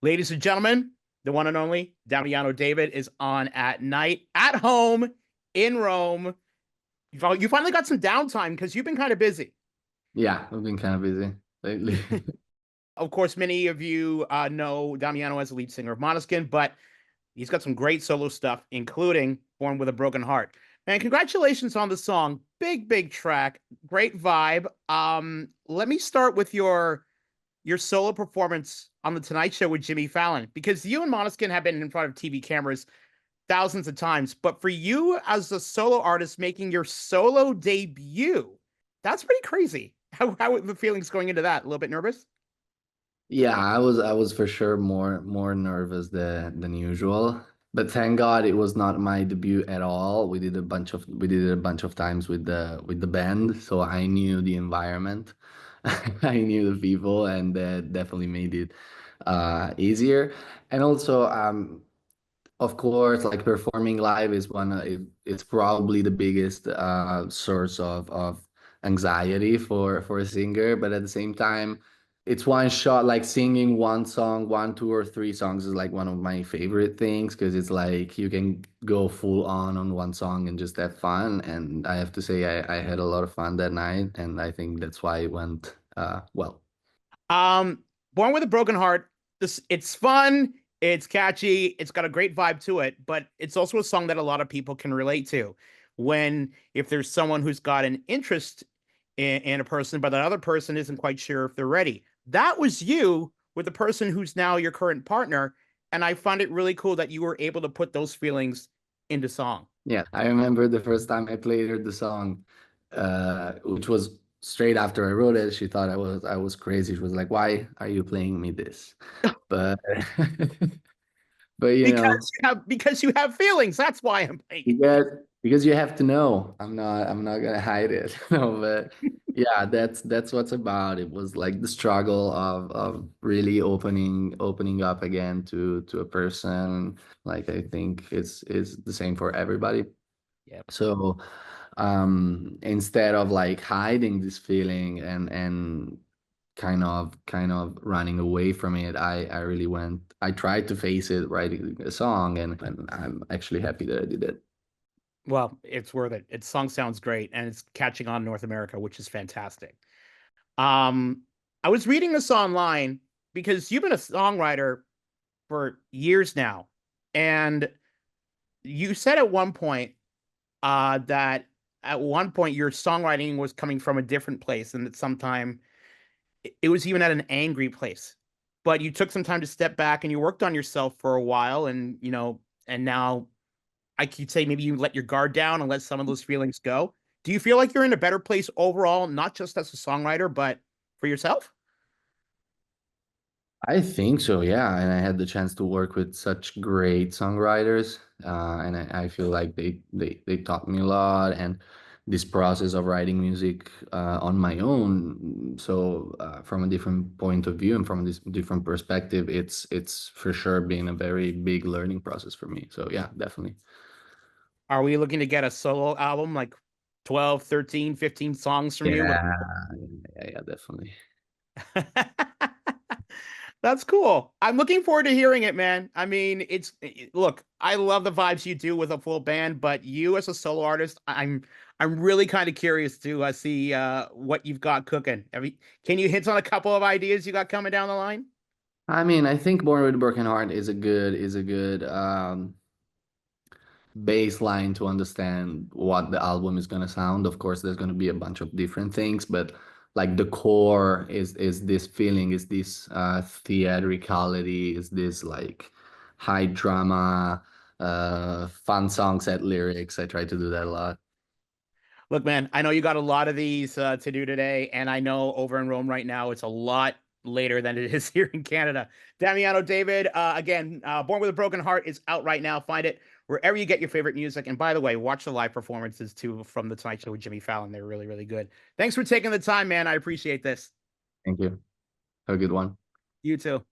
Ladies and gentlemen, the one and only Damiano David is on at night, at home, in Rome. You finally got some downtime because you've been kind of busy. Yeah, I've been kind of busy lately. Of course, many of you know Damiano as the lead singer of Måneskin, but he's got some great solo stuff, including Born with a Broken Heart. And congratulations on the song. Big, big track. Great vibe. Let me start with your solo performance on the Tonight Show with Jimmy Fallon, because you and Måneskin have been in front of TV cameras thousands of times, but for you as a solo artist making your solo debut, that's pretty crazy. How are the feelings going into that? A little bit nervous? Yeah, I was for sure more nervous than usual. But thank God it was not my debut at all. We did it a bunch of times with the band, so I knew the environment. I knew the people, and that definitely made it easier. And also of course, like performing live is it's probably the biggest source of anxiety for a singer. But at the same time, it's one shot. Like singing one song, one, two, or three songs is like one of my favorite things because it's like you can go full on one song and just have fun. And I have to say, I had a lot of fun that night, and I think that's why it went well. Um, Born with a Broken Heart. It's fun, it's catchy, it's got a great vibe to it, but it's also a song that a lot of people can relate to. When if there's someone who's got an interest in a person, but that other person isn't quite sure if they're ready. That was you with the person who's now your current partner, and I find it really cool that you were able to put those feelings into song. Yeah, I remember the first time I played her the song, which was straight after I wrote it. She thought I was crazy. She was like, "Why are you playing me this?" But but Because you have feelings. That's why I'm playing it. because because you have to know. I'm not gonna hide it. No, but yeah, that's what's about. It was like the struggle of really opening up again to a person. Like I think it's the same for everybody. Yeah. So instead of like hiding this feeling and kind of running away from it, I tried to face it writing a song, and I'm actually happy that I did it. Well, it's worth it. Its song sounds great and it's catching on in North America, which is fantastic. Um, I was reading this online because you've been a songwriter for years now, and you said at one point that at one point your songwriting was coming from a different place, and that sometime it was even at an angry place. But you took some time to step back and you worked on yourself for a while, and and now I could say maybe you let your guard down and let some of those feelings go. Do you feel like you're in a better place overall, not just as a songwriter, but for yourself? I think so, yeah. And I had the chance to work with such great songwriters, and I feel like they taught me a lot. And this process of writing music on my own, so from a different point of view and from this different perspective, it's for sure been a very big learning process for me. So yeah, definitely. Are we looking to get a solo album like 12, 13, 15 songs from you? Yeah, yeah, definitely. That's cool. I'm looking forward to hearing it, man. I mean, look, I love the vibes you do with a full band, but you as a solo artist, I'm really kind of curious to see what you've got cooking. Can you hint on a couple of ideas you got coming down the line? I mean, I think Born with a Broken Heart is a good baseline to understand what the album is going to sound. Of course, there's going to be a bunch of different things, but like the core is this feeling, is this theatricality, is this like high drama, fun songs at lyrics. I try to do that a lot. Look, man, I know you got a lot of these to do today, and I know over in Rome right now it's a lot later than it is here in Canada. Damiano David, again, Born with a Broken Heart is out right now. Find it wherever you get your favorite music. And by the way, watch the live performances too from the Tonight Show with Jimmy Fallon. They're really, really good. Thanks for taking the time, man. I appreciate this. Thank you. Have a good one. You too.